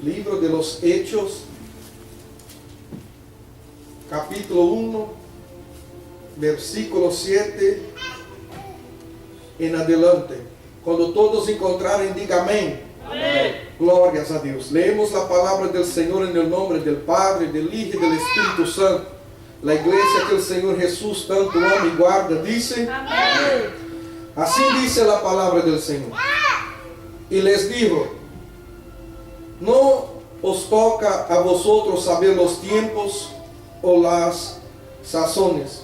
Libro de los Hechos, capítulo 1, versículo 7 en adelante. Quando todos encontrarem, diga amém. Amém. Glórias a Deus. Leemos a palavra do Senhor em nome do Padre, do Hijo e do Espírito Santo. A igreja que o Senhor Jesus tanto ama e guarda, disse: Amém. Assim dice a palavra do Senhor. E les dijo: Não os toca a vosotros saber os tempos ou las sazones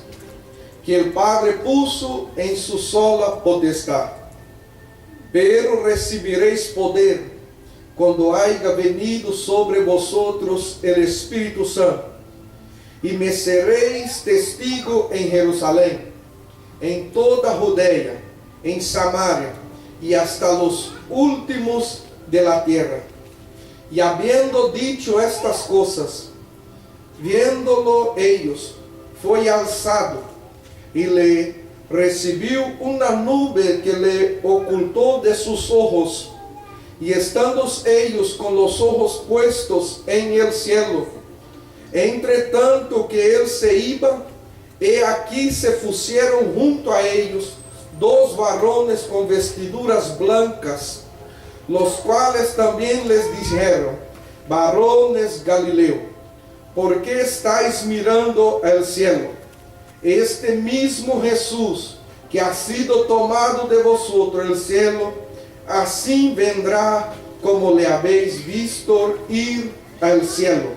que el Padre puso em su sola potestad. Pero recibiréis poder quando haya venido sobre vosotros el Espírito Santo, e me seréis testigo em Jerusalém, em toda Judea, em Samaria, e hasta los últimos de la tierra. E habiendo dicho estas cosas, viéndolo ellos, foi alzado, e le recibiu uma nube que le ocultou de sus ojos, e estando ellos con los ojos puestos en el cielo, entretanto que él se iba, he aquí se pusieron junto a ellos dos varones con vestiduras blancas, los cuales también les dijeron: varones Galileo, ¿por qué estáis mirando al cielo? Este mismo Jesús que ha sido tomado de vosotros el cielo, así vendrá como le habéis visto ir al cielo.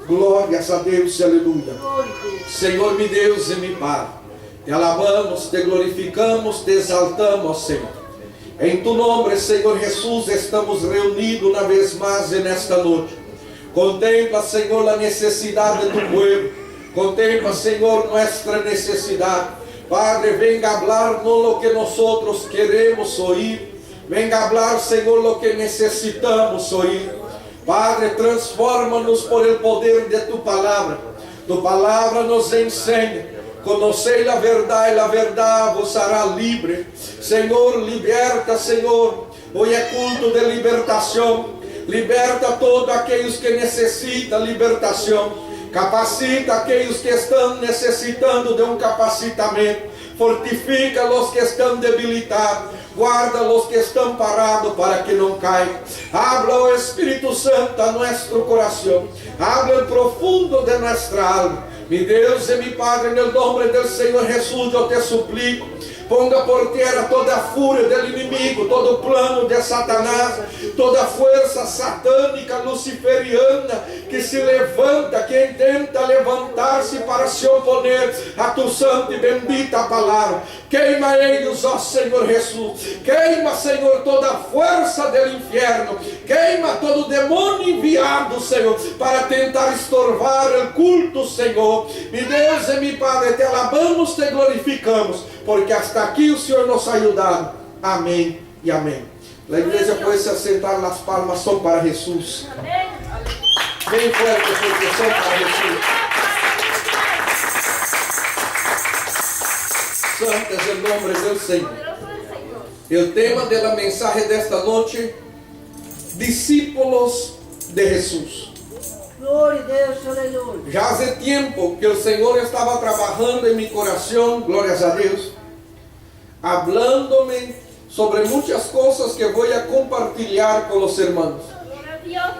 Glórias a Deus e aleluia. Senhor, meu Deus e meu Pai, te alabamos, te glorificamos, te exaltamos, Senhor. Em tu nome, Senhor Jesus, estamos reunidos uma vez mais nesta noite. Contempla, Senhor, a necessidade do povo. Contempla, Senhor, nossa necessidade. Padre, venga hablar no lo que nosotros queremos oír. Venga hablar, Senhor, lo que necessitamos oír. Padre, transforma-nos por el poder de tu palavra. Tu palavra nos ensina. Conocei a verdade e a verdade vos hará livre. Senhor, liberta, Senhor. Hoje é culto de libertação. Liberta todos aqueles que necessitam libertação. Capacita aqueles que estão necessitando de um capacitamento. Fortifica os que estão debilitados. Guarda os que estão parados para que não caiam. Habla o Espírito Santo a nosso coração. Habla o profundo de nossa alma. Meu Deus e meu Padre, no nome do Senhor Jesus, eu te suplico. Ponga por terra toda a fúria do inimigo, todo o plano de Satanás, toda a força satânica luciferiana que se levanta, que tenta levantar-se para se oponer a tu santa e bendita palavra. Queima eles, ó Senhor Jesus. Queima, Senhor, toda a força do inferno. Queima todo demônio enviado, Senhor, para tentar estorvar o culto, Senhor. Meu Deus e meu Padre, te alabamos, te glorificamos, porque hasta aqui o Senhor nos ha ayudado. Amém e amém. A igreja pode se assentar, as palmas são para Jesus. Bem forte, porque são para Jesus. Santo é o nome do Senhor. O tema da mensagem desta noite: discípulos de Jesus. Glória a Deus, aleluia. Já há tempo que o Senhor estava trabalhando em meu coração, glórias a Deus, hablándome sobre muitas coisas que vou a compartilhar com os irmãos.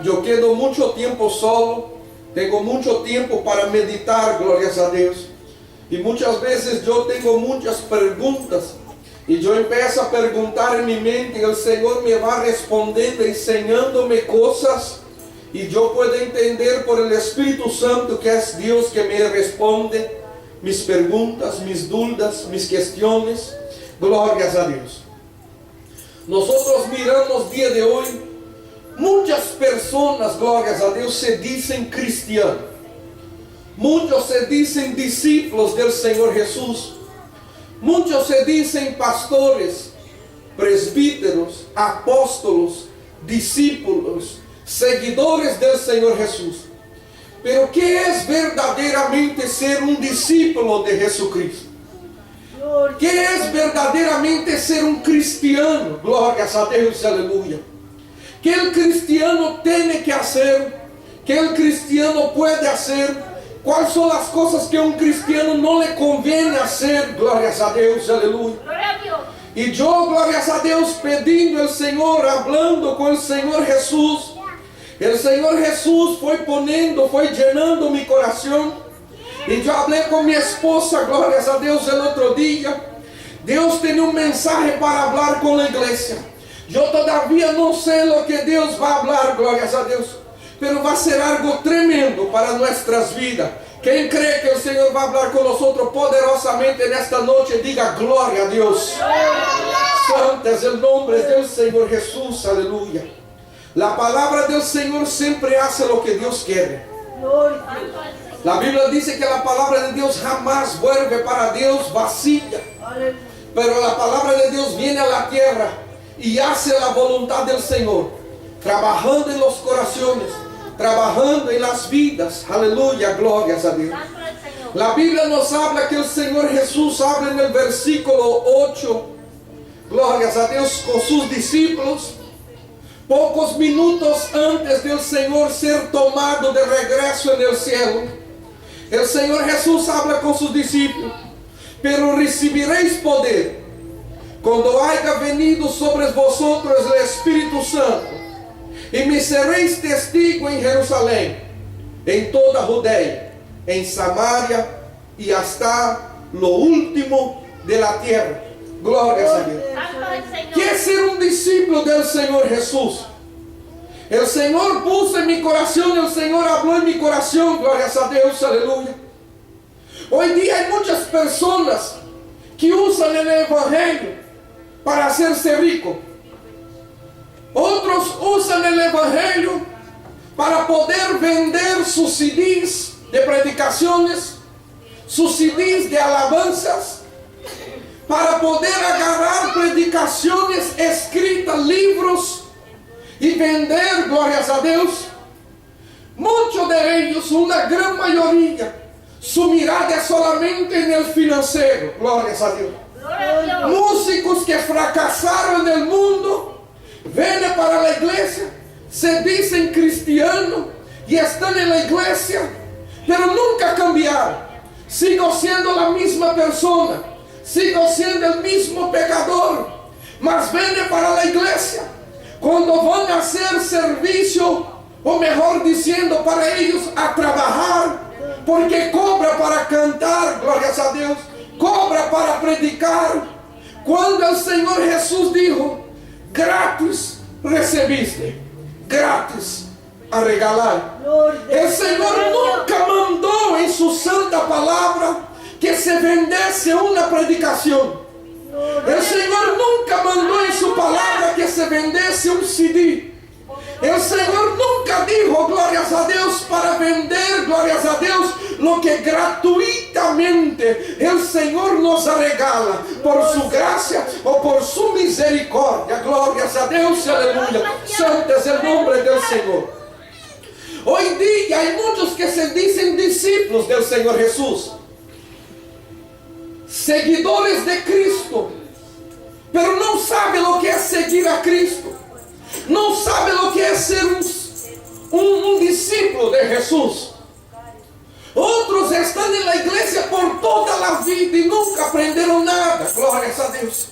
Eu quedo muito tempo solo, tenho muito tempo para meditar, glórias a Deus, e muitas vezes eu tenho muitas perguntas, e eu começo a perguntar em minha mente, e o Senhor me vai respondendo, ensinando-me coisas, e eu posso entender por el Espírito Santo que é Deus que me responde mis perguntas, mis dúvidas, mis questões. Glórias a Deus. Nós miramos dia de hoje, muitas pessoas, glórias a Deus, se dizem cristianos. Muitos se dizem discípulos do Senhor Jesus. Muitos se dizem pastores, presbíteros, apóstolos, discípulos, seguidores do Senhor Jesus. Pero que é verdadeiramente ser um discípulo de Jesucristo? Que é verdadeiramente ser um cristiano? Glórias a Deus, aleluia. que el cristiano tiene que hacer, que el cristiano puede hacer, cuáles son las cosas que un cristiano no le conviene hacer. Glorias a Dios, aleluya. Y yo, glorias a Dios, pedindo al Señor, hablando con el Señor Jesús. El Señor Jesús fue llenando mi corazón. Y yo hablé con mi esposa, glorias a Dios, el otro día. Dios tiene un mensaje para hablar con la iglesia. Yo todavía no sé lo que Dios va a hablar, glorias a Dios. Pero va a ser algo tremendo para nuestras vidas. Quem cree que el Señor va a hablar con nosotros poderosamente en esta noche, diga gloria a Dios. Santo es el nombre del Señor Jesús, aleluya. La palabra del Señor siempre hace lo que Dios quiere. La Biblia dice que la palabra de Dios jamás vuelve para Dios vacía. Pero la palabra de Dios viene a la tierra y hace la voluntad del Señor, trabajando en los corazones, trabajando en las vidas. Aleluya, glorias a Dios. La Biblia nos habla que el Señor Jesús habla en el versículo 8, glorias a Dios, con sus discípulos, pocos minutos antes del Señor ser tomado de regreso en el cielo. El Señor Jesús habla con sus discípulos: pero recibiréis poder cuando haya venido sobre vosotros el Espíritu Santo, y me seréis testigo en Jerusalén, en toda Judea, en Samaria y hasta lo último de la tierra. Glorias a Dios. ¿Qué es ser un discípulo del Señor Jesús? El Señor puso en mi corazón, el Señor habló en mi corazón, glorias a Dios, aleluya. Hoy día hay muchas personas que usan el Evangelio para hacerse rico. Otros usan el Evangelio para poder vender sus CDs de predicaciones, sus CDs de alabanzas, para poder agarrar predicaciones escritas, libros, y vender, glorias a Dios. Muchos de ellos, una gran mayoría, su mirada es solamente en el financiero, glorias a Dios. Músicos que fracasaron en el mundo, vienen para la iglesia, se dicen cristianos y están en la iglesia, pero nunca cambiaron. Sigo siendo la misma persona, sigo siendo el mismo pecador, mas vienen para la iglesia. Cuando van a hacer servicio, o mejor diciendo, para ellos a trabajar, porque cobra para cantar, glorias a Dios, cobra para predicar. Cuando el Señor Jesús dijo: gratis recibiste, gratis a regalar. El Señor nunca mandó en su santa palabra que se vendiese una predicación. El Señor nunca mandó en su palabra que se vendiese un CD. El Señor nunca dijo, glorias a Dios, para vender, glorias a Dios, lo que gratuitamente el Señor nos regala por su gracia o por su misericordia. Glorias a Dios, aleluya. Santo es el nombre del Señor. Hoy día hay muchos que se dicen discípulos del Señor Jesús, seguidores de Cristo, pero no sabe lo que es seguir a Cristo. No sabe lo que es ser un discípulo de Jesús. Otros están en la iglesia por toda la vida y nunca aprendieron nada. Glorias a Dios.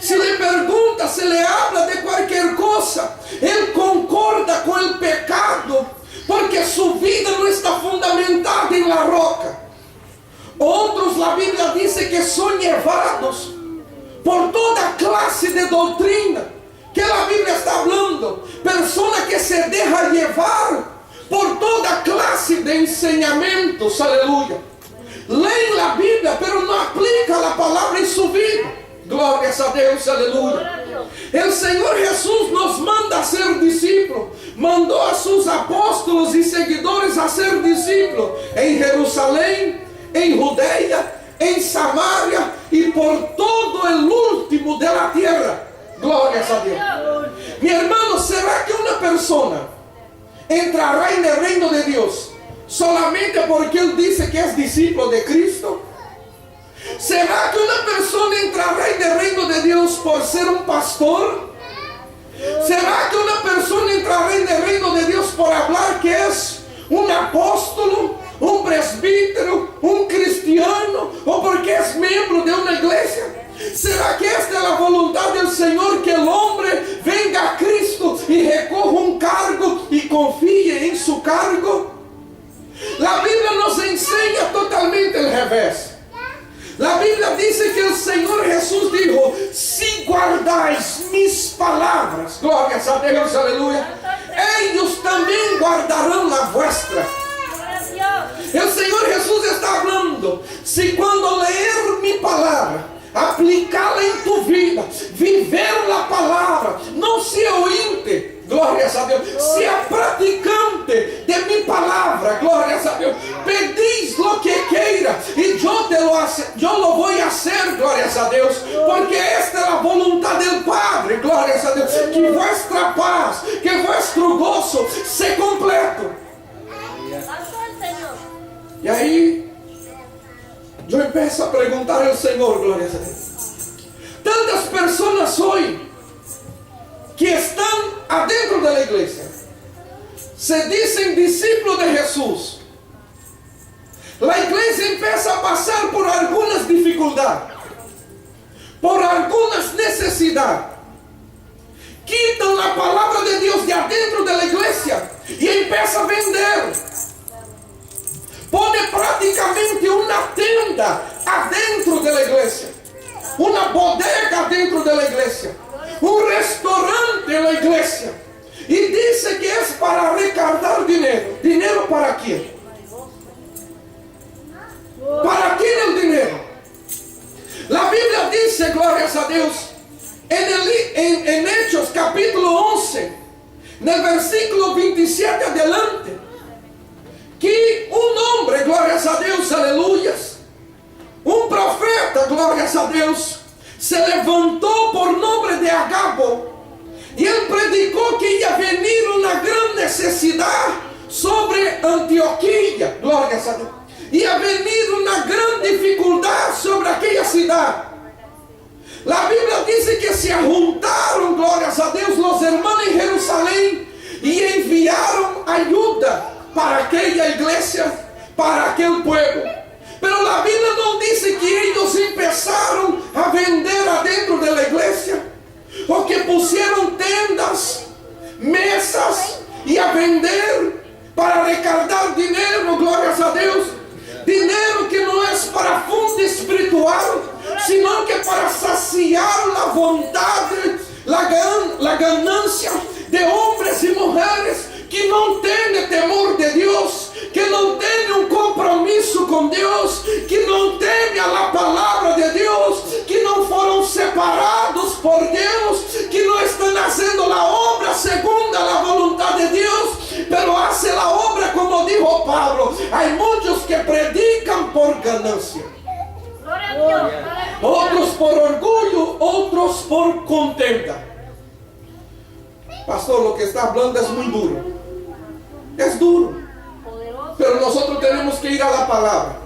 Si le pregunta, se le habla de cualquier cosa, él concorda con el pecado, porque su vida no está fundamentada en la roca. Otros, la Biblia dice que son llevados por toda clase de doctrina. Que la Biblia está hablando, personas que se dejan llevar por toda clase de enseñamientos, aleluya. Leen la Biblia, pero no aplican la palabra en su vida. Glorias a Dios, aleluya. El Señor Jesús nos manda a ser discípulos. Mandó a sus apóstolos y seguidores a ser discípulos en Jerusalén, en Judea, en Samaria y por todo el último de la tierra. Glorias a Dios. Mi hermano, ¿será que una persona entrará en el reino de Dios solamente porque él dice que es discípulo de Cristo? ¿Será que una persona entrará en el reino de Dios por ser un pastor? ¿Será que una persona entrará en el reino de Dios por hablar que es un apóstol, un presbítero, un cristiano, o porque es miembro de una iglesia? ¿Será que esta es la voluntad del Señor, que el hombre venga a Cristo y recoja un cargo y confíe en su cargo? La Biblia nos enseña totalmente el revés. La Biblia dice que el Señor Jesús dijo: si guardáis mis palabras, gloria a Dios, aleluya, ellos también guardarán la vuestra. El Señor Jesús está hablando: si cuando leer mi palabra, aplicarla en tu vida, viver la palabra, no sea ointe, glórias a Deus, sea praticante de mi palabra, glórias a Deus, pedis lo que queira y yo lo voy a hacer, glórias a Deus, porque esta es la voluntad del Padre, glórias a Deus, que vuestra paz, que vuestro gozo se completo. E aí eu empiezo a perguntar ao Senhor, glórias a Deus. Tantas pessoas hoje que estão adentro da igreja se dizem discípulos de Jesus. A igreja empieza a passar por algumas dificuldades, por algumas necessidades. Quitam a palavra de Deus de adentro da igreja e empieza a vender. Pone praticamente uma tenda adentro da igreja, uma bodega dentro da igreja, um restaurante da igreja, e diz que é para arrecadar dinheiro. Dinheiro para quê? Para quem é o dinheiro? A Bíblia diz, glórias a Deus, em Hechos capítulo 11, no versículo 27 adelante, que um homem, glórias a Deus, aleluias, um profeta, glórias a Deus, se levantou por nome de Agabo, e ele predicou que ia venir uma grande necessidade sobre Antioquia, glórias a Deus, ia venir uma grande dificuldade sobre aquela cidade. A Bíblia diz que se juntaram, glórias a Deus, os irmãos em Jerusalém, e enviaram ajuda para aquela igreja, para aquele povo. Pero a Bíblia não diz que eles começaram a vender adentro da igreja, ou que puseram tendas, mesas e a vender para arrecadar dinheiro, glórias a Deus. Dinheiro que não é para fundo espiritual, senão que é para saciar a vontade, a ganância de homens e mulheres que não têm temor de Deus, que não têm um compromisso com Deus, que não temem a palavra de Deus, que não foram separados por Deus, que não estão fazendo a obra segundo a vontade de Deus, pero fazem a obra como dijo Pablo. Há muitos que predicam por ganância, outros por orgulho, outros por contenda. Pastor, o que está hablando es muy duro. Es duro. Pero nosotros tenemos que ir a la palabra.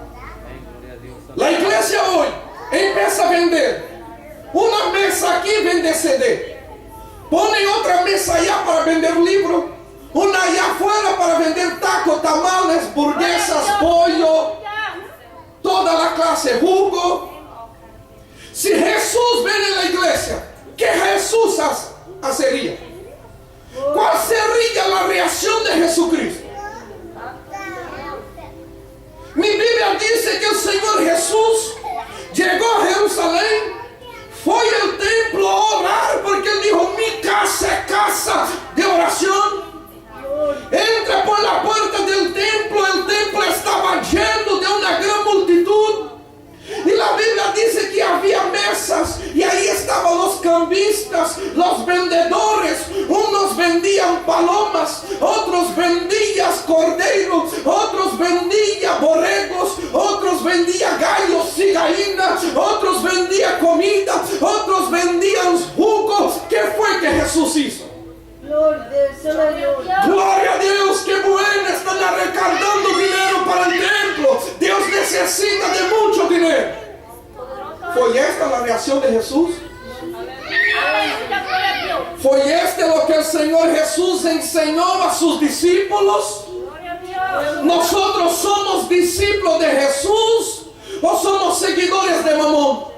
La iglesia hoy empieza a vender. Una mesa aquí vende CD. Ponen otra mesa allá para vender libros. Una allá afuera para vender tacos, tamales, hamburguesas, pollo. Toda la clase, jugo. Si Jesús viene en la iglesia, ¿qué Jesús hacería? ¿Cuál sería la reacción de Jesucristo? Mi Biblia dice que el Señor Jesús llegó a Jerusalén, fue al templo a orar, porque Él dijo: mi casa es casa de oración. Entra por la puerta del templo, el templo estaba lleno de una gran multitud. Y la Biblia dice que había mesas y ahí estaban los cambistas, los vendedores. Unos vendían palomas, otros vendían corderos, otros vendían borregos, otros vendían gallos y gallinas, otros vendían comida, otros vendían jugos. ¿Qué fue que Jesús hizo? Gloria a Dios, que bueno, están recargando dinero para el templo. Dios necesita de mucho dinero. ¿Fue esta la reacción de Jesús? ¿Fue este lo que el Señor Jesús enseñó a sus discípulos? Gloria a Dios. ¿Nosotros somos discípulos de Jesús o somos seguidores de Mamón?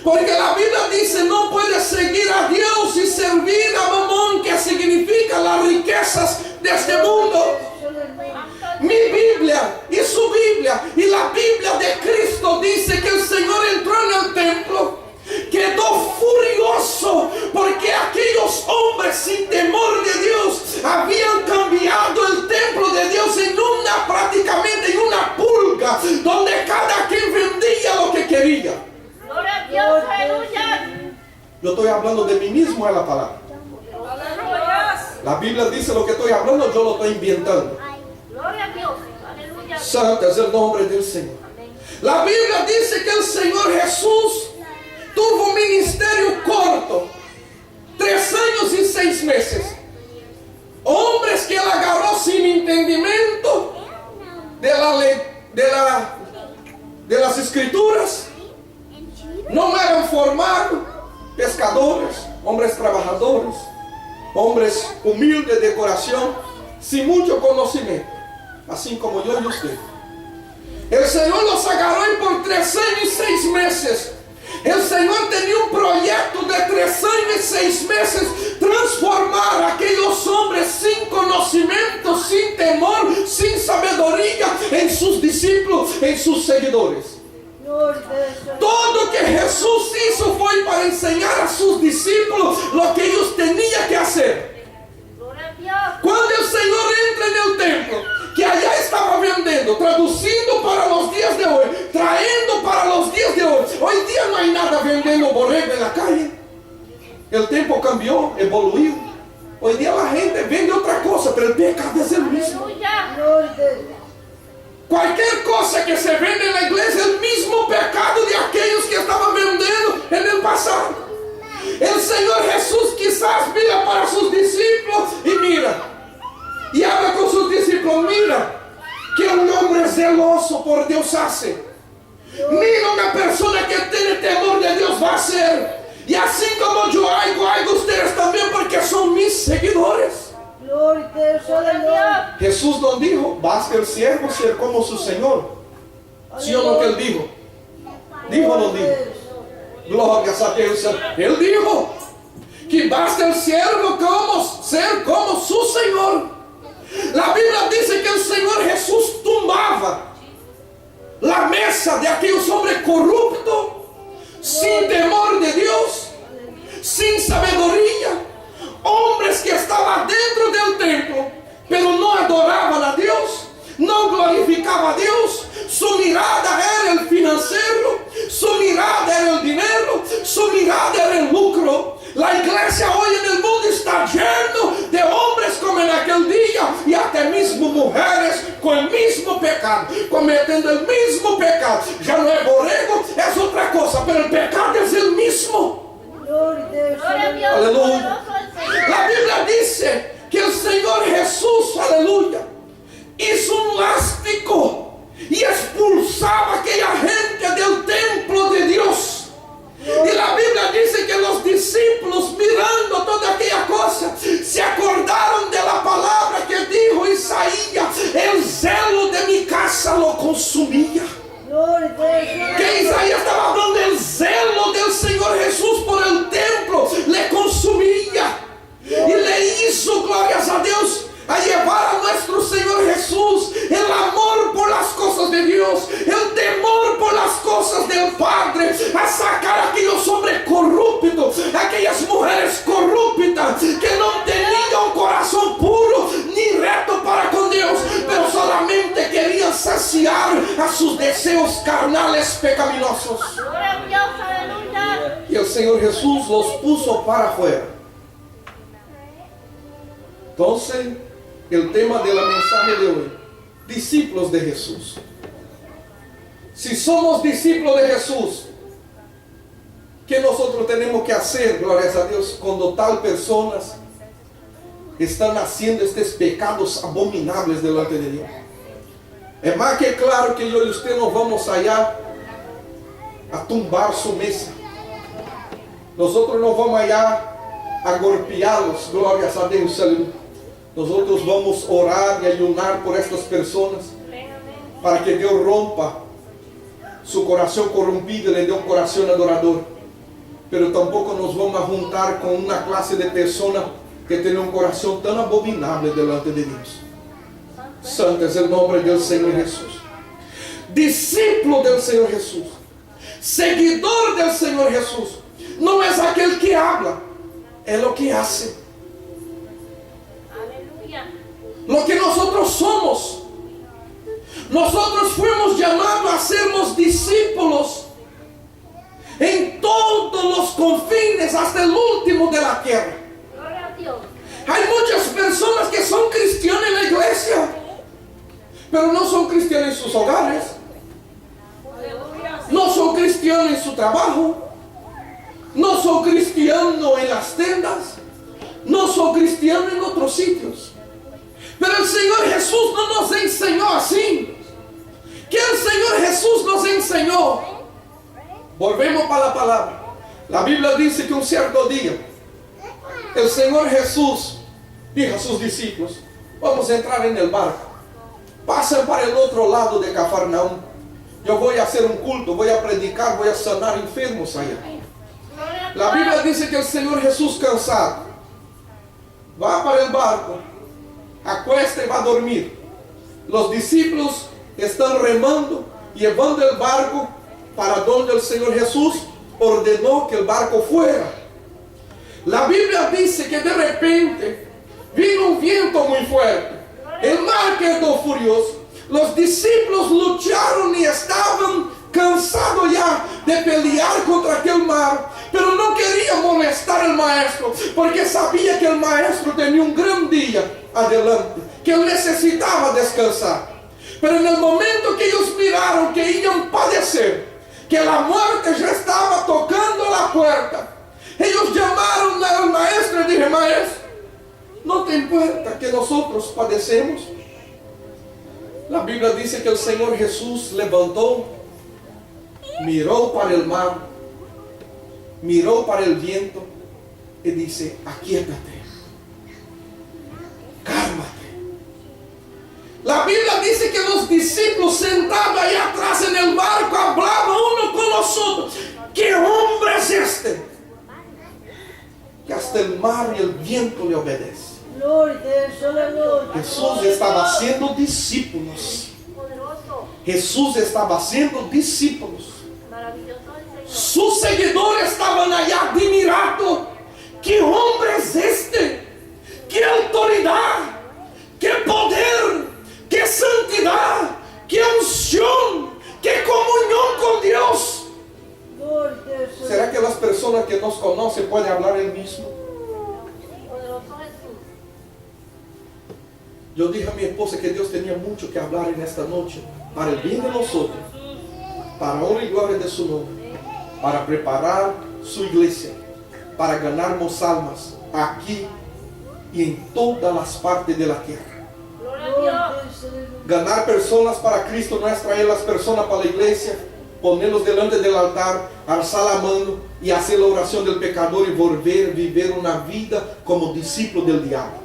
Porque la Biblia dice, no puedes seguir a Dios y servir a Mamón, que significa las riquezas de este mundo. Mi Biblia y su Biblia y la Biblia de Cristo dice que el Señor entró en el templo, quedó furioso porque aquellos hombres sin temor de Dios habían cambiado el templo de Dios en prácticamente en una pulga donde cada quien vendía lo que quería. Gloria a Dios, aleluya. Yo estoy hablando de mí mismo en la palabra. Aleluya. La Biblia dice lo que estoy hablando, yo lo estoy inventando. Gloria a Dios, aleluya. Santo es el nombre del Señor. La Biblia dice que el Señor Jesús tuvo un ministerio corto, 3 años y 6 meses. Hombres que él agarró sin entendimiento de la ley, de las escrituras, no eran formados, pescadores, hombres trabajadores, hombres humildes de corazón, sin mucho conocimiento, así como yo y usted. El Señor los agarró y por 3 años y 6 meses, el Señor tenía un proyecto de 3 años y 6 meses transformar a aquellos hombres sin conocimiento, sin temor, sin sabiduría en sus discípulos, en sus seguidores. Todo que Jesús hizo fue para enseñar a sus discípulos lo que ellos tenían que hacer. Gloria a Dios. Cuando el Señor entra en el templo, que allá estaba vendiendo, traduciendo para los días de hoy, trayendo para los días de hoy. Hoy día no hay nada vendiendo borrego en la calle. El tiempo cambió, evoluiu. Hoy día la gente vende otra cosa, pero el pecado es el mismo. Aleluya. Cualquier cosa que se vende en la iglesia es el mismo pecado de aquellos que estaban vendiendo en el pasado. El Señor Jesús quizás mira para sus discípulos y mira. Y habla con sus discípulos, mira, que un hombre celoso por Dios hace. Mira una persona que tiene temor de Dios va a hacer. Y así como yo hago ustedes también porque son mis seguidores. Gloria a Deus, aleluia. Jesús nos dijo, basta el siervo ser como su Señor. ¿Sí o no que Él dijo? ¿Dijo o no dijo? Glorias a Dios. Él dijo que basta el siervo ser como su Señor. La Biblia dice que el Señor Jesús tumbaba la mesa de aquellos hombres corruptos, sin temor de Dios, sin sabiduría, hombres que estaban dentro del templo, pero no adoraban a Dios, no glorificaban a Dios. Su mirada era el financiero, su mirada era el dinero, su mirada era el lucro. La iglesia hoy en el mundo está lleno de hombres como en aquel día y hasta mismo mujeres con el mismo pecado, cometiendo el mismo pecado. Ya no es borrego, es otra cosa, pero el pecado es el mismo. Gloria a Deus, Gloria a Dios. Aleluya. Poderoso el Señor. La Biblia dice que el Señor Jesús, aleluya, hizo un lástigo y expulsaba a aquella gente del templo de Dios. Y la Biblia dice que los discípulos, mirando toda aquella cosa, se acordaron de la palabra que dijo Isaías: el celo de mi casa lo consumía. Gloria a Deus, Que Isaías estaba hablando del celo del Señor Jesús por el templo, le consumía y le hizo, glorias a Dios, a llevar a nuestro Señor Jesús el amor por las cosas de Dios, el temor por las cosas del Padre, a sacar a aquellos hombres corruptos, aquellas mujeres corruptas que no tenían un corazón puro ni recto para con Dios, pero solamente querían saciar a sus deseos carnales pecaminosos. Gloria a Dios, aleluya. Y el Señor Jesús los puso para afuera. Entonces, el tema de la mensaje de hoy: discípulos de Jesús. Si somos discípulos de Jesús, ¿qué nosotros tenemos que hacer, glorias a Dios, cuando tal personas están haciendo estos pecados abominables delante de Dios? Es más que claro que yo y usted no vamos allá a tumbar su mesa. Nosotros no vamos allá a golpearlos, glorias a Dios, aleluya. Nosotros vamos a orar y ayunar por estas personas para que Dios rompa su corazón corrompido y le dé un corazón adorador. Pero tampoco nos vamos a juntar con una clase de personas que tiene un corazón tan abominable delante de Dios. Santo es el nombre del Señor Jesús. Discípulo del Señor Jesús, seguidor del Señor Jesús, no es aquel que habla, es lo que hace. Aleluya. Lo que nosotros somos. Nosotros fuimos llamados a sermos discípulos en todos los confines hasta el último de la tierra. Gloria a Dios. Hay muchas personas que son cristianas en la iglesia, pero no son cristianos en sus hogares, no son cristianos en su trabajo, no son cristianos en las tiendas, no son cristianos en otros sitios. Pero el Señor Jesús no nos enseñó así. ¿Qué el Señor Jesús nos enseñó? Volvemos para la palabra. La Biblia dice que un cierto día el Señor Jesús dijo a sus discípulos: vamos a entrar en el barco, pasen para el otro lado de Cafarnaúm. Yo voy a hacer un culto, voy a predicar, voy a sanar enfermos allá. La Biblia dice que el Señor Jesús, cansado, va para el barco, acuesta y va a dormir. Los discípulos están remando, llevando el barco para donde el Señor Jesús ordenó que el barco fuera. La Biblia dice que de repente vino un viento muy fuerte, el mar quedó furioso, los discípulos lucharon y estaban cansados ya de pelear contra aquel mar, pero no quería molestar al maestro, porque sabía que el maestro tenía un gran día adelante, que él necesitaba descansar. Pero en el momento que ellos miraron que iban a padecer, que la muerte ya estaba tocando la puerta, ellos llamaron al maestro y dijeron: maestro, ¿no te importa que nosotros padecemos? La Biblia dice que el Señor Jesús levantó, miró para el mar, miró para el viento y dice: aquíétate, cálmate. La Biblia dice que los discípulos sentados ahí atrás en el barco hablaban uno con los otros: ¿qué hombre es este? Que hasta el mar y el viento le obedecen. Gloria a Dios, aleluya. Jesús estaba haciendo discípulos. Poderoso. Jesús estaba haciendo discípulos. Maravilloso el Señor. Sus seguidores estaban allá admirados. ¿Qué hombre es este? ¿Qué autoridad? ¿Qué poder? ¿Qué santidad? ¿Qué unción? ¿Qué comunión con Dios? Gloria a Dios. ¿Será que las personas que nos conocen pueden hablar el mismo? Poderoso Jesús. Yo dije a mi esposa que Dios tenía mucho que hablar en esta noche, para el bien de nosotros, para honra y gloria de su nombre, para preparar su iglesia, para ganarnos almas aquí y en todas las partes de la tierra. Gloria a Gloria Dios. a Dios, aleluya. Ganar personas para Cristo no es traer las personas para la iglesia, ponerlos delante del altar, alzar la mano y hacer la oración del pecador y volver a vivir una vida como discípulo del diablo.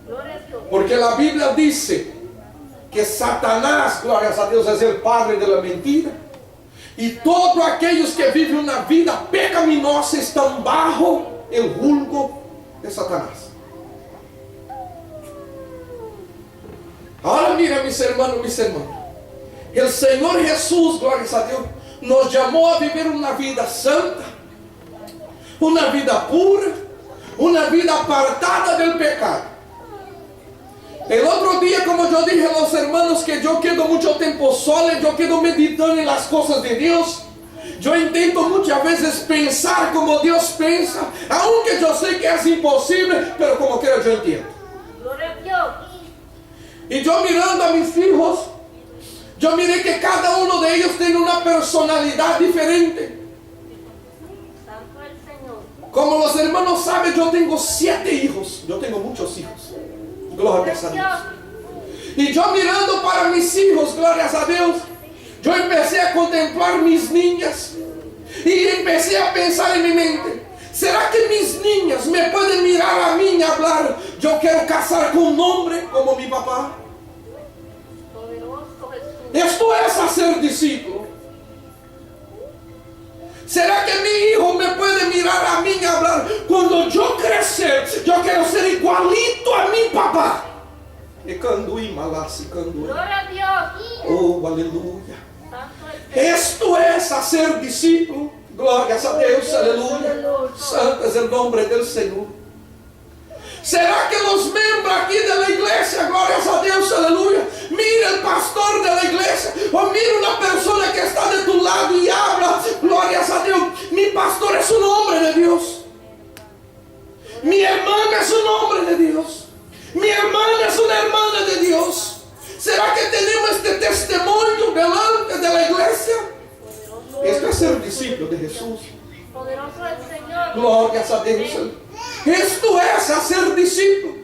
Gloria a Dios. Porque la Biblia dice que Satanás, glorias a Dios, es el padre de la mentira. Y todos aquellos que viven una vida pecaminosa están bajo el julgo de Satanás. Ahora mira, mis hermanos, el Señor Jesús, glorias a Dios, nos llamó a vivir una vida santa, una vida pura, una vida apartada del pecado. El otro día, como yo dije a los hermanos, que yo quedo mucho tiempo solo, yo quedo meditando en las cosas de Dios. Yo intento muchas veces pensar como Dios piensa, aunque yo sé que es imposible, pero como quiera yo entiendo. Gloria a Dios. Y yo mirando a mis hijos, yo miré que cada uno de ellos tiene una personalidad diferente. Santo el Señor. Como los hermanos saben, yo tengo 7 hijos. Yo tengo muchos hijos. Glorias a Dios. Y yo mirando para mis hijos, glorias a Dios, yo empecé a contemplar mis niñas. Y empecé a pensar en mi mente: ¿Será que mis niñas me pueden mirar a mí y hablar, yo quiero casar con un hombre como mi papá? Poderoso Jesús. Esto es hacer discípulo. ¿Será que mi hijo me puede mirar a mí y hablar, cuando yo crecer, yo quiero ser igualito a mi papá? E canduí, malasi, canduí. Gloria a Dios. Oh, aleluya. Santo es el Esto es hacer discípulo. Glorias a Dios, aleluya. Santo es el nombre del Señor. ¿Será que los miembros aquí de la iglesia, glorias a Dios, aleluya, mira el pastor de la iglesia, o mira una persona que está de tu lado y habla, glorias a Dios, mi pastor es un hombre de Dios, mi hermana es un hombre de Dios, mi hermana es una hermana de Dios? ¿Será que tenemos este testimonio delante de la iglesia? Esto es ser discípulo de Jesús. poderoso el Señor. Glorias a Dios. Esto es hacer discípulo.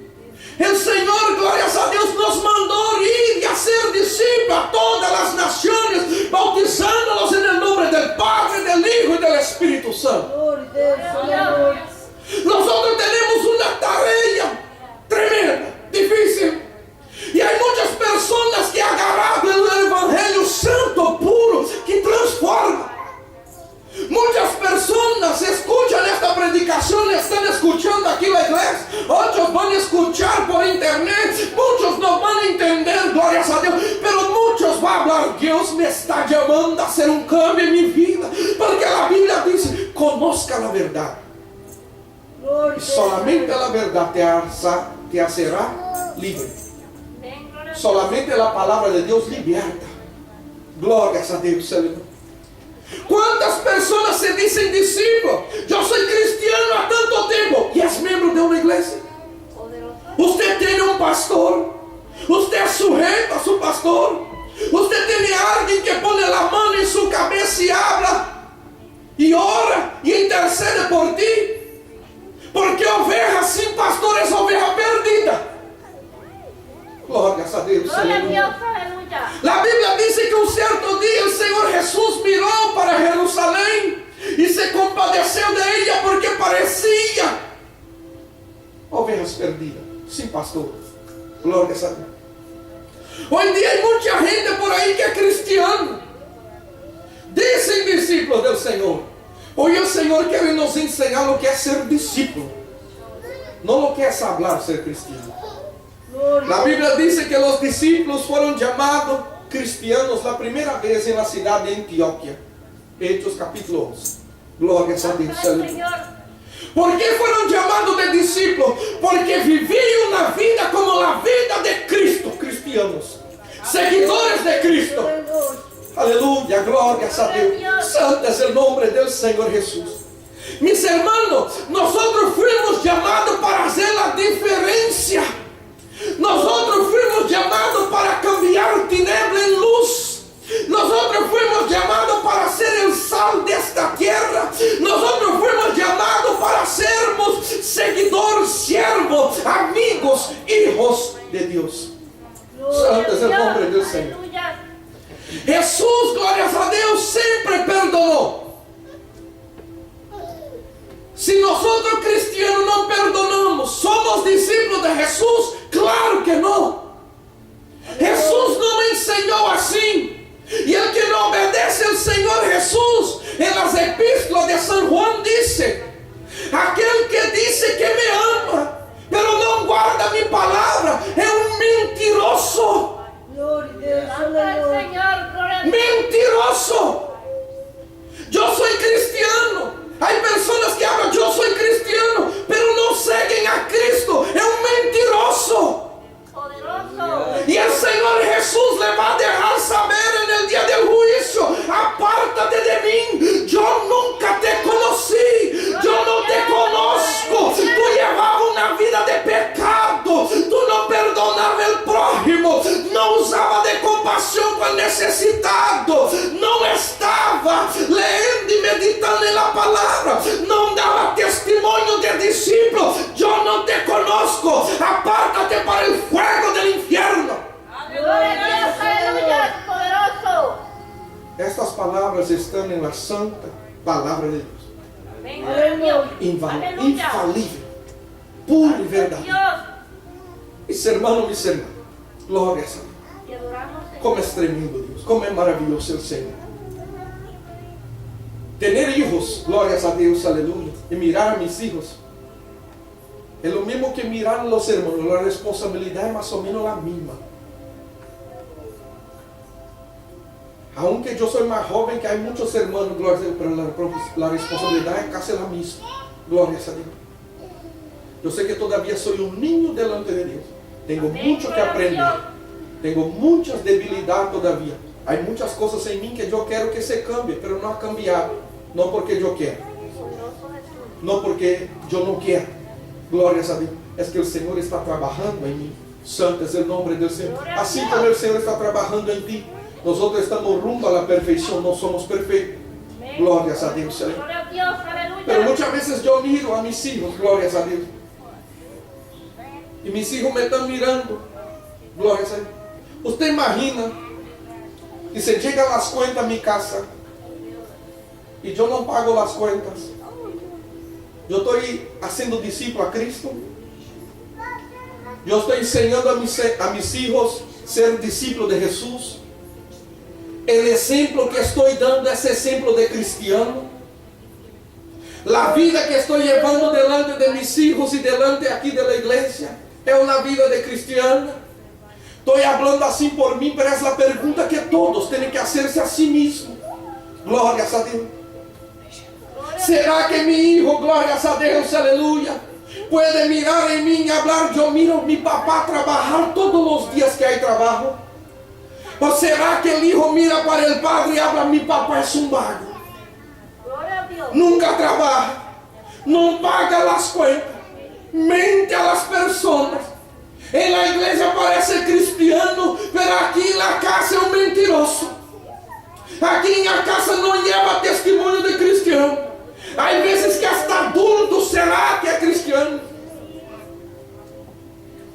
El Señor, glorias a Dios, nos mandó ir y hacer discípulos a todas las naciones, bautizándolos en el nombre del Padre, del Hijo y del Espíritu Santo. Nosotros tenemos una tarea tremenda, difícil. Y hay muchas personas que agarran el Evangelio santo, puro, que transforma. Muchas personas escuchan esta predicación, están escuchando aquí la iglesia. Otros van a escuchar por internet. Muchos no van a entender, glorias a Dios. Pero muchos van a hablar, Dios me está llamando a hacer un cambio en mi vida. Porque la Biblia dice, conozca la verdad. Y solamente la verdad te hará libre. Ven, gloria a Dios. Solamente la palabra de Dios liberta. Glorias a Dios, aleluya. ¿Cuántas personas se dicen discípulos? Yo soy cristiano há tanto tiempo y es miembro de una iglesia. Poderoso. Usted tiene un pastor. Usted es sujeto a su pastor. Usted tiene a alguien que pone la mano en su cabeza y habla y ora y intercede por ti. Porque oveja sin pastor es oveja perdida. Glorias a Dios, Gloria a aleluya. Dios, aleluya. La Biblia dice que un cierto día el Señor Jesús miró para Jerusalén y se compadeció de ella porque parecía ovejas perdidas, sin pastor. Gloria a Dios. Hoy día hay mucha gente por ahí que es cristiano, dicen discípulos del Señor. Hoy el Señor quiere nos enseñar lo que es ser discípulo, no lo que es hablar ser cristiano. La Biblia dice que los discípulos fueron llamados cristianos la primera vez en la ciudad de Antioquia. Hechos capítulo 11. Glorias a Dios. Santo el Señor. ¿Por qué fueron llamados de discípulos? Porque vivían una vida como la vida de Cristo, cristianos, seguidores de Cristo. Aleluya, glorias a Dios. Santo es el nombre del Señor Jesús. Mis hermanos, nosotros fuimos llamados para hacer la diferencia. Nosotros fuimos llamados para cambiar tiniebla en luz. Nosotros fuimos llamados para ser el sal de esta tierra. Nosotros fuimos llamados para sermos seguidores, siervos, amigos, hijos de Dios. Santo es el nombre del Señor. Aleluya. Jesús, glorias a Dios, siempre perdonó. Si nosotros cristianos no perdonamos, ¿somos discípulos de Jesús? Claro que no. Jesús no me enseñó así. Y el que no obedece al Señor Jesús, en las epístolas de San Juan dice: aquel que dice que me ama, pero no guarda mi palabra, es un mentiroso. Santo el Señor, gloria a Dios. Mentiroso. Yo soy cristiano. Hay personas que hablan, yo soy cristiano, pero no siguen a Cristo. Es un mentiroso. Poderoso. Y el Señor Jesús le va a dejar saber en el día del juicio: apártate de mí, yo nunca te conocí, yo no te conozco. Tú llevabas una vida de pecado, tú no perdonabas al prójimo, no usabas de compasión con el necesitado, no estaba leyendo y meditando en la palabra, no daba testimonio de discípulo. Yo no te conozco, apártate para el fuego del infierno. Gloria a Dios, aleluya, poderoso. Estas palabras están en la santa palabra de Dios. Ven, gloria a Dios. infalível, puro y verdadero. Dios. Mis hermanos, mis hermanas, gloria a Dios. Te adoramos, Señor. Como es tremendo Dios, como es maravilloso el Señor. Tener hijos, glorias a Dios, aleluya, y mirar a mis hijos, es lo mismo que mirar a los hermanos. La responsabilidad es más o menos la misma. Aunque yo soy más joven que hay muchos hermanos, gloria a Dios, pero la responsabilidad es casi la misma, glorias a Dios. Yo sé que todavía soy un niño delante de Dios. Tengo mucho que aprender. Tengo muchas debilidades todavía. Hay muchas cosas en mí que yo quiero que se cambie, pero no ha cambiado. No porque yo quiero. No porque yo no quiero. Glorias a Dios. Es que el Señor está trabajando en mí. Santo es el nombre del Señor. Así como el Señor está trabajando en ti, nosotros estamos rumbo a la perfección. No somos perfectos. Glorias a Dios. Gloria a Dios, aleluya. Pero muchas veces yo miro a mis hijos, glorias a Dios. Y mis hijos me están mirando, glorias a Dios. Usted imagina que se llegan las cuentas a mi casa y yo no pago las cuentas. Yo estoy haciendo discípulo a Cristo. Yo estoy enseñando a mis hijos ser discípulos de Jesús. El ejemplo que estoy dando es ejemplo de cristiano. La vida que estoy llevando delante de mis hijos y delante aquí de la iglesia es una vida de cristiano. Estoy hablando así por mí, pero es la pregunta que todos tienen que hacerse a sí mismos. Glorias a Dios. ¿Será que mi hijo, glorias a Dios, aleluya, puede mirar en mí y hablar? Yo miro a mi papá trabajar todos los días que hay trabajo. ¿O será que el hijo mira para el padre y habla, mi papá es un vago? Gloria a Dios. Nunca trabaja, no paga las cuentas, mente a las personas. En la iglesia parece cristiano, pero aquí en la casa es un mentiroso. Aquí en la casa no lleva testimonio de cristiano. Hay veces que hasta adulto será que es cristiano.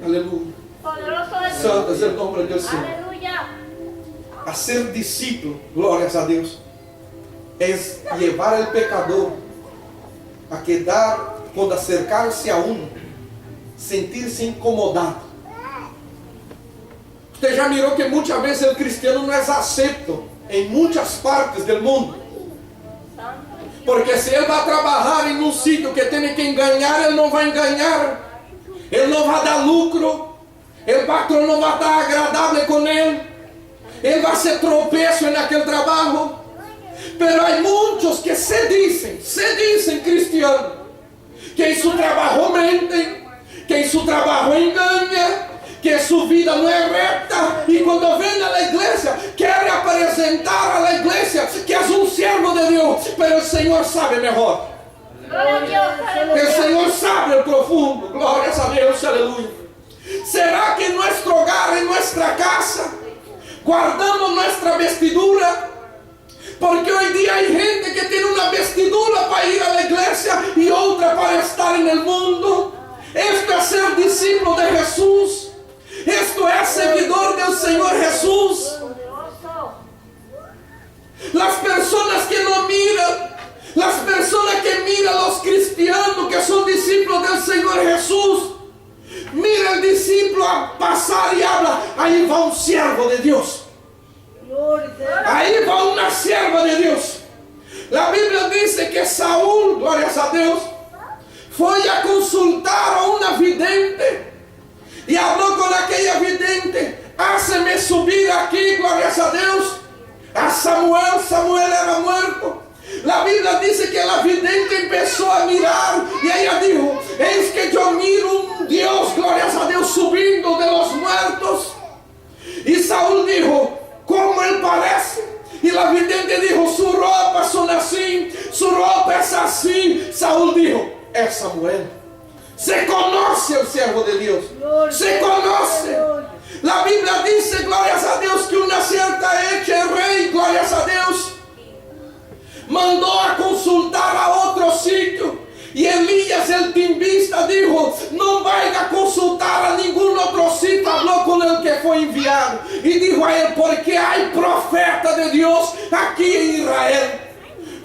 Aleluya. Poderoso es Santo es el nombre del Señor. Aleluya. A ser discípulo, glorias a Dios, es llevar al pecador a quedar, cuando acercarse a uno, sentirse incomodado. Usted ya miró que muchas veces el cristiano no es acepto en muchas partes del mundo. Porque si él va a trabajar en un sitio que tiene que engañar, él no va a engañar. Él no va a dar lucro. El patrón no va a estar agradable con él. Él va a ser tropezo en aquel trabajo. Pero hay muchos que se dicen cristianos, que en su trabajo mente, que en su trabajo engaña, que su vida no es recta, y cuando viene a la iglesia quiere presentar a la iglesia que es un siervo de Dios, pero el Señor sabe mejor. Gloria a Dios, El aleluya. Señor sabe el profundo. Glorias a Dios, aleluya. ¿Será que en nuestro hogar, en nuestra casa, guardamos nuestra vestidura? Porque hoy día hay gente que tiene una vestidura para ir a la iglesia y otra para estar en el mundo. Esto es ser discípulo de Jesús. Esto es seguidor del Señor Jesús. Poderoso. Las personas que no miran, las personas que miran a los cristianos que son discípulos del Señor Jesús, mira el discípulo a pasar y habla, ahí va un siervo de Dios. Gloria a Deus. Ahí va una sierva de Dios. La Biblia dice que Saúl, glorias a Dios, fue a consultar a una vidente y habló con aquella vidente: háceme subir aquí, glorias a Dios, a Samuel. Samuel era muerto. La Biblia dice que la vidente empezó a mirar y ella dijo: es que yo miro un Dios, glorias a Dios, subiendo de los muertos. Y Saúl dijo: ¿cómo él parece? Y la vidente dijo: su ropa son así, su ropa es así. Saúl dijo: es Samuel. Se conoce el siervo de Dios. Se conoce. La Biblia dice, glorias a Dios, que una cierta hecha el rey, glorias a Dios, mandó a consultar a otro sitio. Y Elías el timbista dijo: no vaya a consultar a ningún otro sitio. Habló con el que fue enviado y dijo a él: porque hay profeta de Dios aquí en Israel.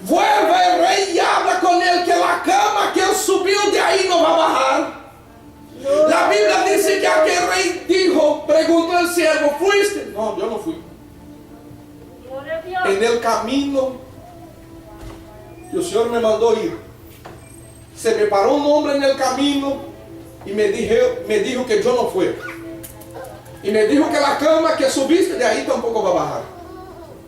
Vuelve el rey y habla con él que la cama que él subió de ahí no va a bajar. La Biblia dice que aquel rey dijo, preguntó al siervo, ¿fuiste? No, yo no fui. Gloria a Dios. En el camino, el Señor me mandó ir. Se me paró un hombre en el camino y me dijo que yo no fui. Y me dijo que la cama que subiste de ahí tampoco va a bajar.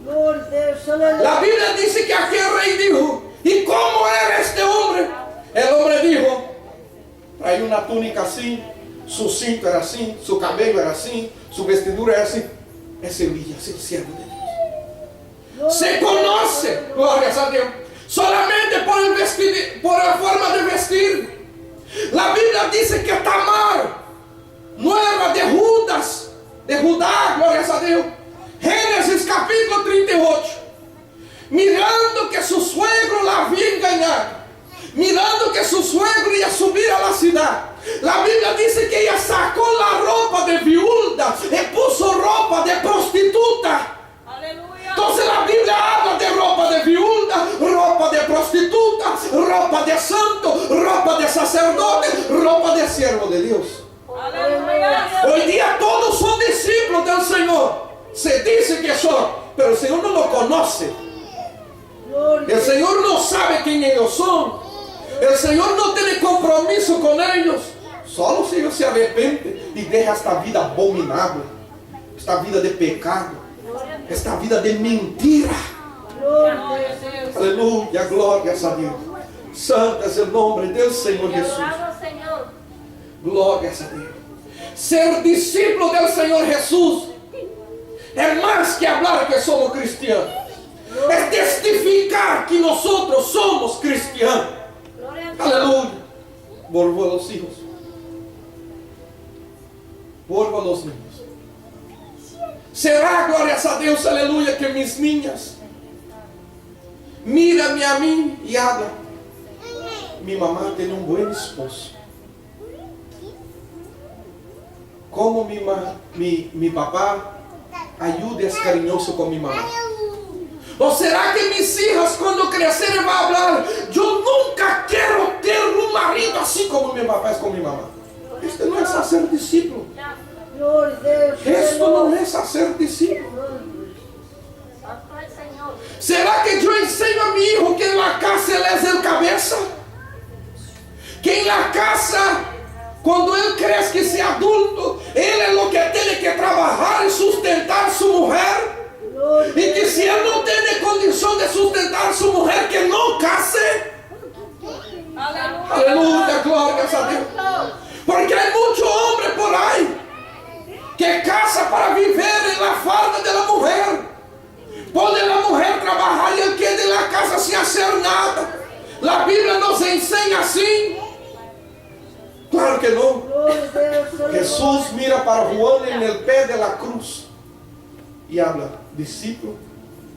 Gloria a Deus, aleluia. La Biblia dice que aquel rey dijo, ¿y cómo era este hombre? El hombre dijo, traía una túnica así, su cinto era así, su cabello era así, su vestidura era así. Es Elías, el siervo de Dios. Se conoce, glorias a Dios, solamente por el vestido, por la forma de vestir. La Biblia dice que Tamar, nuera de Judas, de Judá, glorias a Dios. Génesis capítulo 38. Mirando que su suegro la había engañado, mirando que su suegro iba a subir a la ciudad, la Biblia dice que ella sacó la ropa de viuda y puso ropa de prostituta. Aleluya. Entonces la Biblia habla de ropa de viuda, ropa de prostituta, ropa de santo, ropa de sacerdote, ropa de siervo de Dios. Aleluya. Hoy día todos son discípulos del Señor. Se dice que son, pero el Señor no lo conoce. Gloria El Señor no sabe quién ellos son. El Señor no tiene compromiso con ellos. Solo si ellos se arrepienten y dejan esta vida abominable, esta vida de pecado, esta vida de mentira. Gloria a Deus. Aleluya, gloria a Dios. Santo es el nombre del Señor Te Jesús. adoramos, Señor. Gloria a Dios. Ser discípulo del Señor Jesús es más que hablar que somos cristianos. Es testificar que nosotros somos cristianos. Gloria a Dios. Aleluya. Vuelvo a los hijos. Vuelvo a los niños. Será, glorias a Dios, aleluya, que mis niñas mírame a mí y hablan. Mi mamá tiene un buen esposo. Como mi papá ayuda, es cariñoso con mi mamá. ¿O será que mis hijas cuando creceren van a hablar? Yo nunca quiero tener un marido así como mi papá es con mi mamá. Esto no es hacer discípulo. Gloria a Deus. Esto no es hacer discípulo. Santo el Señor. ¿Será que yo enseño a mi hijo que en la casa él es el cabeza? Que en la casa, cuando él crezca que sea adulto, él es lo que tiene que trabajar y sustentar a su mujer. Y que si él no tiene condición de sustentar a su mujer, que no case. Aleluya, gloria a Dios. Porque hay muchos hombres por ahí que casa para vivir en la falda de la mujer. Pone la mujer trabajar y él queda en la casa sin hacer nada. La Biblia nos enseña así. Claro que no. Jesús mira para Juan en el pie de la cruz y habla: discípulo,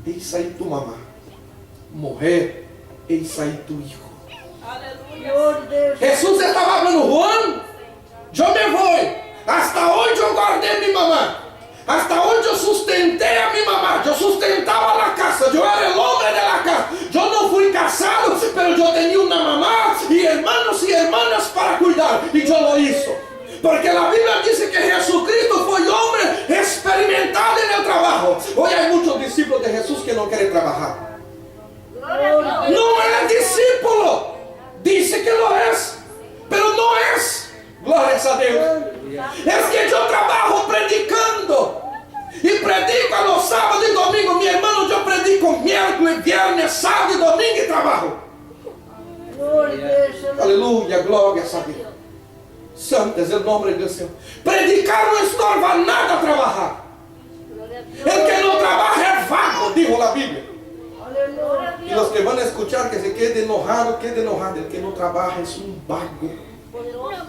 eis ahí tu mamá. Mujer, eis ahí tu hijo. Jesús estaba hablando: Juan, yo me voy. Hasta hoy yo guardé mi mamá. Hasta hoy yo sustenté a mi mamá. Yo sustentaba la casa. Yo era el hombre de la casa. Yo no fui casado, pero yo tenía una mamá y hermanos y hermanas para cuidar. Y yo lo hice. Porque la Biblia dice que Jesucristo fue hombre experimentado en el trabajo. Hoy hay muchos discípulos de Jesús que no quieren trabajar. No es discípulo. Dice que lo es, pero no es. Glorias a Dios. Es que yo trabajo predicando. Y predico a los sábados y domingos. Mi hermano, yo predico miércoles, viernes, sábado y domingo y trabajo. Aleluya, gloria a Dios. Santo es el nombre del Señor. Predicar no estorba nada trabajar. El que no trabaja es vago, dijo la Biblia. Y los que van a escuchar que se quede enojado, quede enojado. El que no trabaja es un vago.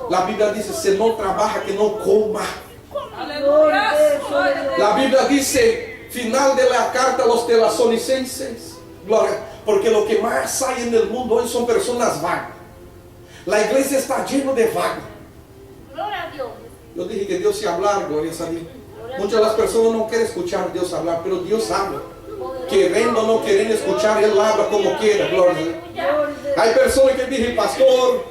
La Biblia dice: si no trabaja, que no coma. La Biblia dice, final de la carta a los tesalonicenses, gloria, porque lo que más hay en el mundo hoy son personas vagas. La iglesia está llena de vagos. Yo dije que Dios se hablar, gloria a Dios. Muchas de las personas no quieren escuchar a Dios hablar, pero Dios habla. querendo o no quieren escuchar, Él habla como quiera. Gloria a Dios. Glória a Deus. Hay personas que dicen, pastor,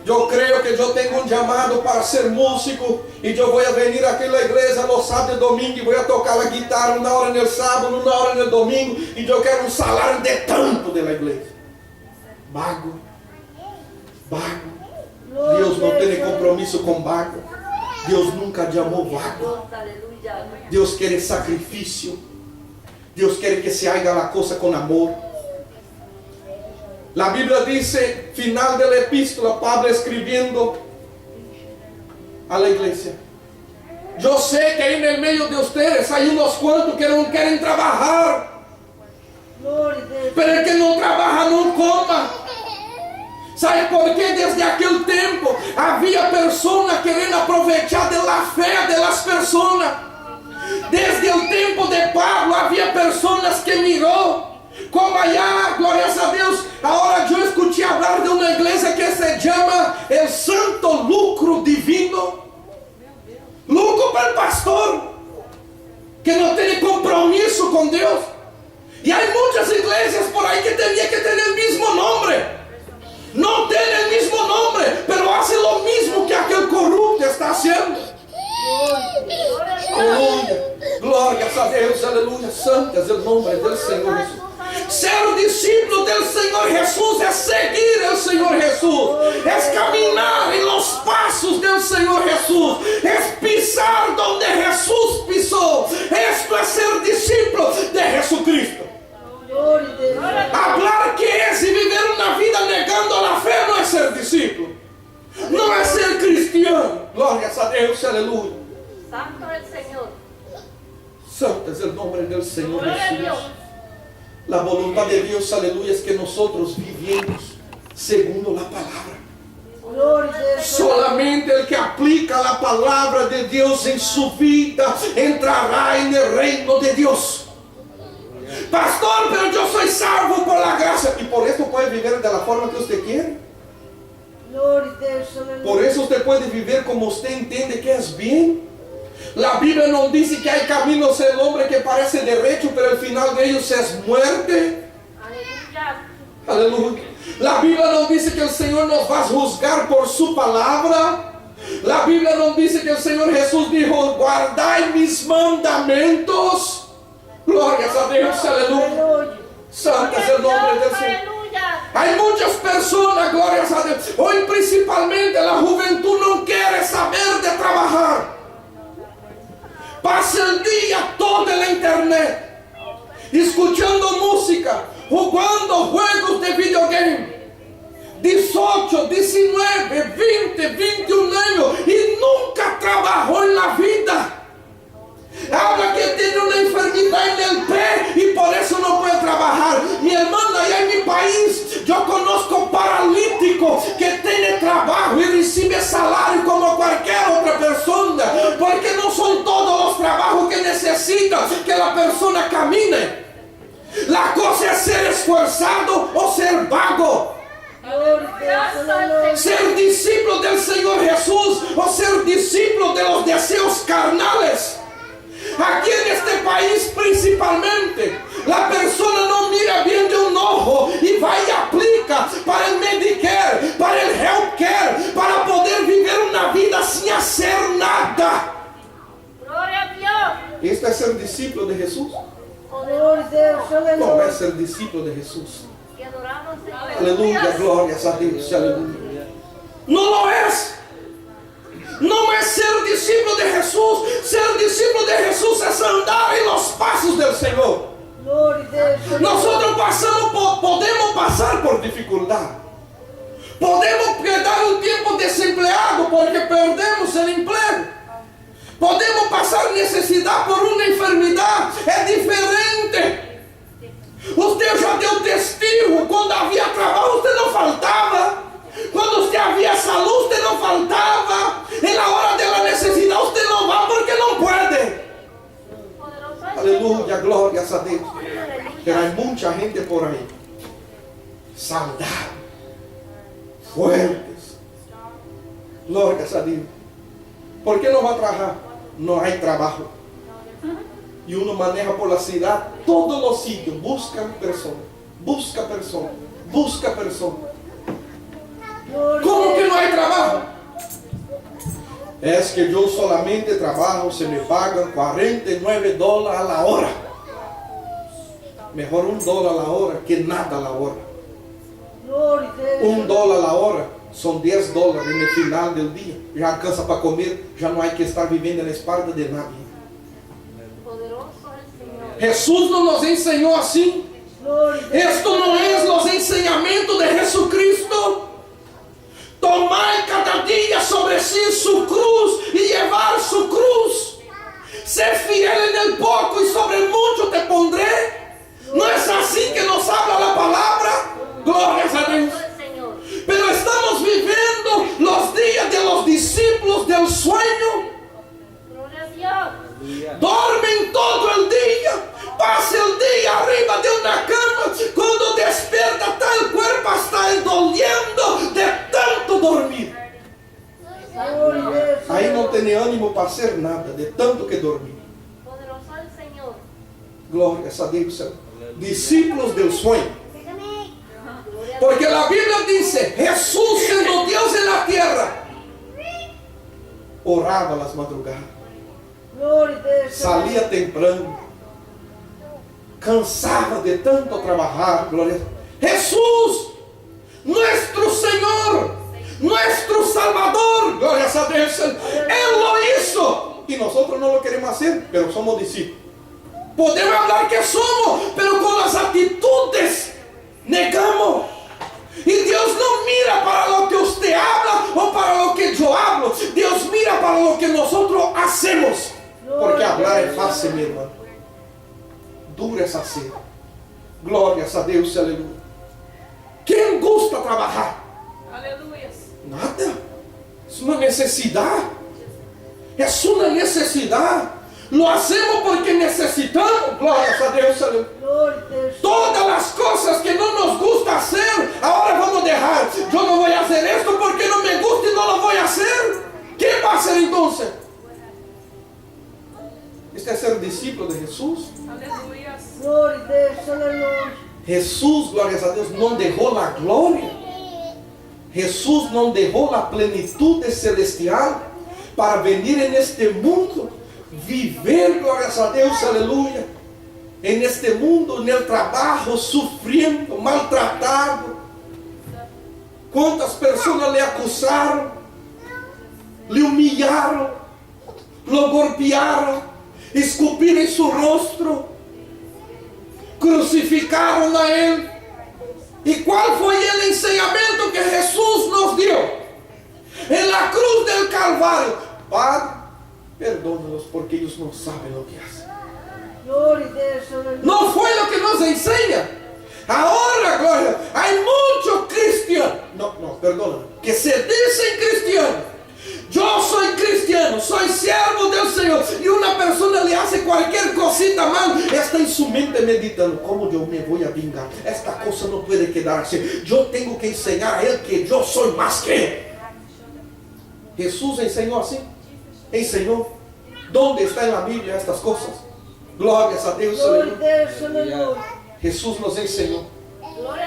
yo creo que yo tengo un llamado para ser músico y yo voy a venir aquí a la iglesia los sábados y domingos y voy a tocar la guitarra una hora en el sábado, una hora en el domingo y yo quiero un salario de tanto de la iglesia. Vago, vago. Dios no tiene compromiso con vago. Dios nunca llamó vago. Dios quiere sacrificio. Dios quiere que se haga la cosa con amor. La Biblia dice, final de la epístola, Pablo escribiendo a la iglesia: yo sé que en el medio de ustedes hay unos cuantos que no quieren trabajar, Glória a Deus. pero el que no trabaja no coma. ¿Sabe por qué? Desde aquel tiempo había personas queriendo aprovechar de la fe de las personas. Desde el tiempo de Pablo había personas que miró como allá, glorias a Dios. Ahora yo escuché hablar de una iglesia que se llama el Santo Lucro Divino. Lucro para el pastor que no tiene compromiso con Dios. Y hay muchas iglesias por ahí que tenían que tener el mismo nombre. No tiene el mismo nombre, pero hace lo mismo que aquel corrupto está haciendo. Aleluya. Glorias a Dios, aleluya. Santo es el nombre del Señor Jesús. Ser discípulo del Señor Jesús es seguir el Señor Jesús, es caminar en los pasos del Señor Jesús, es pisar donde Jesús pisó. Esto es ser discípulo de Jesucristo. Glória a Deus. Hablar que es y vivir una vida negando la fe no es ser discípulo, no es ser cristiano. Glorias a Dios, aleluya. Santo el Señor. Santo es el nombre del Señor Gloria a Jesús. Dios. La voluntad de Dios, aleluya, es que nosotros vivimos segundo la palabra. Glória a Deus. Solamente el que aplica la palabra de Dios en su vida entrará en el reino de Dios. Pastor, pero yo soy salvo por la gracia. Y por eso puede vivir de la forma que usted quiere. Glória a Deus. Aleluia. Por eso usted puede vivir como usted entiende que es bien. La Biblia nos dice que hay caminos del hombre que parece derecho, pero el final de ellos es muerte. Aleluya. Aleluya. La Biblia nos dice que el Señor nos va a juzgar por su palabra. La Biblia nos dice que el Señor Jesús dijo: guardad mis mandamientos. Glorias a Dios, aleluya. Aleluya. Santo es el nombre del Señor. Aleluya. Hay muchas personas, glorias a Dios. Hoy principalmente la juventud no quiere saber de trabajar. Pasa el día todo en la internet, escuchando música, jugando juegos de videogame. 18, 19, 20, 21 años y nunca trabajó en la vida. Habla que tiene una enfermedad en el pie y por eso no puede trabajar. Mi hermano, allá en mi país yo conozco paralíticos que tienen trabajo y reciben salario como cualquier otra persona, porque no son todos los trabajos que necesitan que la persona camine. La cosa es ser esforzado o ser vago. Glória a Deus. Aleluia. Ser discípulo del Señor Jesús o ser discípulo de los deseos carnales. Aquí en este país principalmente, la persona no mira bien de un ojo y va y aplica para el Medicare, para el Healthcare, para poder vivir una vida sin hacer nada. Gloria a Dios. ¿Esto es ser discípulo de Jesús? Glória a Deus. No Aleluia. es ser discípulo de Jesús. Que adoramos Señor. Aleluya, glorias a Dios, aleluya. No lo es. No es ser discípulo de Jesús. Ser discípulo de Jesús es andar en los pasos del Señor. Glória a Deus. Nosotros podemos pasar por dificultad. Podemos quedar un tiempo desempleado porque perdemos el empleo. Podemos pasar necesidad por una enfermedad. Es diferente. Usted ya dio testigo. Cuando había trabajo usted no faltaba. Cuando usted había salud usted no faltaba. En la hora de la necesidad usted no va porque no puede. Poderoso Aleluya, glorias a Dios. Aleluya. Pero hay mucha gente por ahí, saludables, fuertes. Glorias a Dios. ¿Por qué no va a trabajar? No hay trabajo. Y uno maneja por la ciudad, todos los sitios, busca persona, busca persona, busca persona. ¿Cómo que no hay trabajo? Es que yo solamente trabajo, se me pagan $49 a la hora. Mejor $1 a la hora que nada a la hora. $1 a la hora son $10 en el final del día. Ya alcanza para comer, ya no hay que estar viviendo en la espalda de nadie. Poderoso el Señor. Jesús no nos enseñó así. Esto no es los enseñamientos de Jesucristo. Tomar cada día sobre sí su cruz y llevar su cruz. Ser fiel en el poco y sobre el mucho te pondré. ¿No es así que nos habla la palabra? Glorias a Dios. Pero estamos viviendo los días de los discípulos del sueño. Gloria a Dios. Dormen todo el día. Pasa el día arriba de una cama. Cuando despierta está el cuerpo hasta doliendo de tanto dormir. Ahí no tiene ánimo para hacer nada de tanto que dormir. Poderoso el Señor. Glorias a Dios. Discípulos del sueño. Porque la Biblia dice, Jesús siendo Dios en la tierra, oraba a las madrugadas, salía temprano, cansaba de tanto trabajar. Gloria. Jesús, nuestro Señor, nuestro Salvador, glorias a Dios, Él lo hizo y nosotros no lo queremos hacer, pero somos discípulos. Podemos hablar que somos, pero con las actitudes negamos. Y Dios no mira para lo que usted habla o para lo que yo hablo. Dios mira para lo que nosotros hacemos. Porque hablar es fácil, mi hermano. Duro es hacer. Glorias a Dios, aleluya. ¿Quién gusta trabajar? Aleluya. Nada. Es una necesidad. Es una necesidad. Lo hacemos porque necesitamos. Glorias a Dios, aleluya. Todas las cosas que no nos gusta hacer, ahora vamos a dejar. Yo no voy a hacer esto porque no me gusta y no lo voy a hacer. ¿Qué va a hacer entonces? Este es ser discípulo de Jesús. Aleluya. Jesús, glorias a Dios, no dejó la gloria. Jesús no dejó la plenitud celestial para venir en este mundo, viver, glorias a Dios, aleluya, en este mundo, en el trabajo, sufriendo, maltratado. ¿Cuántas personas le acusaron? Le humillaron, lo golpearon, escupieron en su rostro, crucificaron a Él. ¿Y cuál fue el enseñamiento que Jesús nos dio? En la cruz del Calvario: Padre, perdónalos porque ellos no saben lo que hacen. No fue lo que nos enseña. Ahora, gloria, hay muchos cristianos, perdóname, que se dicen cristianos. Yo soy cristiano, soy siervo del Señor, y una persona le hace cualquier cosita mal, está en su mente meditando: ¿cómo yo me voy a vengar? Esta cosa no puede quedar así. Yo tengo que enseñar a él que yo soy más que él. Jesús enseñó así. Enseñó. ¿Dónde está en la Biblia estas cosas? Glorias a Dios. Jesús nos enseñó.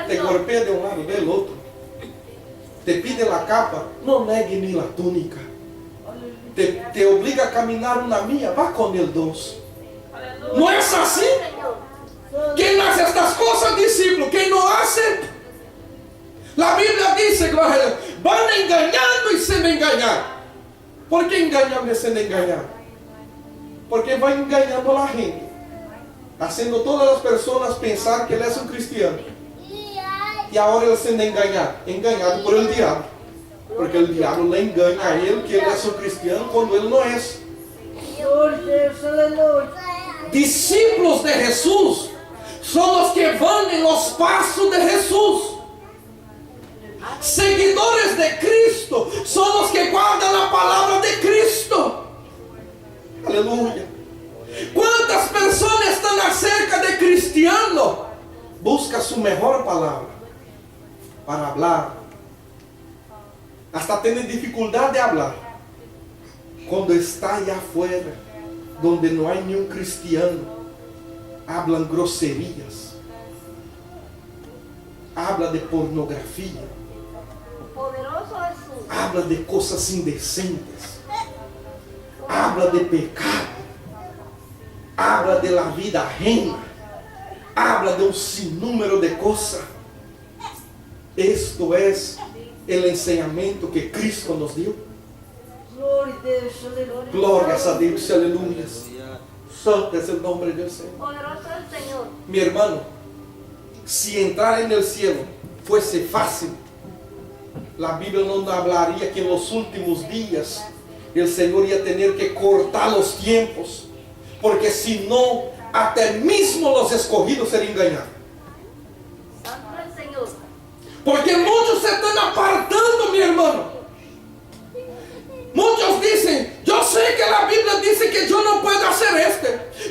Te golpea de un lado, del otro. Te pide la capa, no negue ni la túnica. Te obliga a caminar una milla, va con el 2. ¿No es así? ¿Quién hace estas cosas, discípulo? ¿Quién no hace? La Biblia dice, gloria, van engañando y se me engañan. ¿Por qué engañan y se me engañan? Porque va engañando a la gente, haciendo todas las personas pensar que él es un cristiano. Y ahora él siendo engañado por el diablo. Porque el diablo le engaña a él que él es un cristiano cuando él no es. Discípulos de Jesús son los que van en los pasos de Jesús. Seguidores de Cristo son los que guardan la palabra de Cristo. Aleluya. ¿Cuántas personas están acerca de cristiano? Busca su mejor palabra para hablar. Hasta tiene dificultad de hablar cuando está allá afuera. donde no hay ni un cristiano, hablan groserías, habla de pornografía, Poderoso Jesús. habla de cosas indecentes, habla de pecado, habla de la vida ajena, habla de un sinnúmero de cosas. Esto es el enseñamiento que Cristo nos dio. Glória a Deus, aleluia. Glorias a Dios, aleluya. Santo es el nombre del Señor. Poderoso el Señor. Mi hermano, si entrar en el cielo fuese fácil, la Biblia no hablaría que en los últimos días el Señor iba a tener que cortar los tiempos, porque si no, hasta mismo los escogidos serían engañados. Santo el Señor. Porque muchos se están apartando, mi hermano. Muchos dicen, yo sé que la Biblia dice que yo no puedo hacer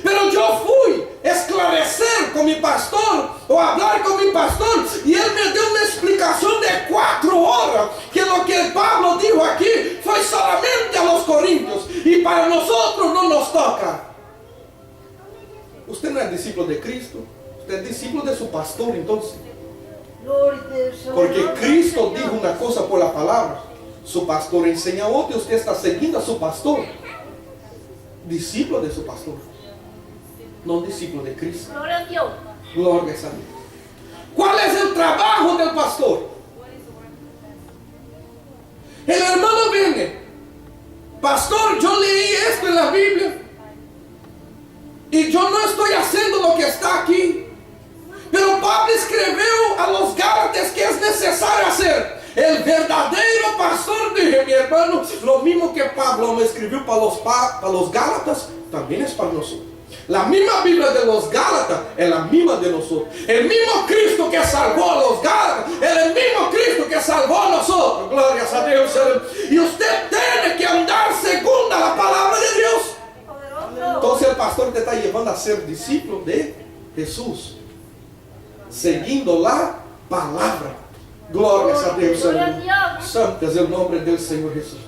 pero yo fui a esclarecer con mi pastor o hablar con mi pastor y él me dio una explicación de 4 horas que lo que Pablo dijo aquí fue solamente a los corintios y para nosotros no nos toca. Usted no es discípulo de Cristo, usted es discípulo de su pastor entonces. Glória a Deus, Porque aleluia. Cristo dijo una cosa por la palabra, su pastor enseña a otro y usted está siguiendo a su pastor, discípulo de su pastor, no discípulo de Cristo. Gloria a Dios. Gloria a Dios. ¿Cuál es el trabajo del pastor? El hermano viene, pastor, yo leí esto en la Biblia y yo no estoy haciendo lo que está aquí, pero Pablo escribió a los Gálatas que es necesario hacer. El verdadero pastor, dije, mi hermano, lo mismo que Pablo me escribió para los Gálatas, también es para nosotros. La misma Biblia de los Gálatas es la misma de nosotros. El mismo Cristo que salvó a los Gálatas es el mismo Cristo que salvó a nosotros. Glorias a Dios. Y usted tiene que andar según la palabra de Dios. Poderoso. Entonces el pastor te está llevando a ser discípulo de Jesús, siguiendo la palabra. Glorias a Dios. Gloria a Dios. Santo es el nombre del Señor Jesús.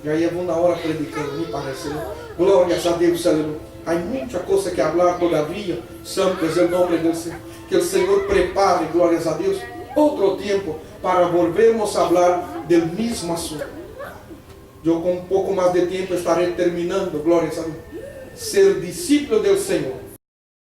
Ya llevo una hora predicando, me parece, ¿no? Glorias a Dios, aleluya. Hay mucha cosa que hablar todavía. Santo es el nombre del Señor. Que el Señor prepare, glorias a Dios, otro tiempo para volvernos a hablar del mismo asunto. Yo con un poco más de tiempo estaré terminando, glorias a Dios. Ser discípulo del Señor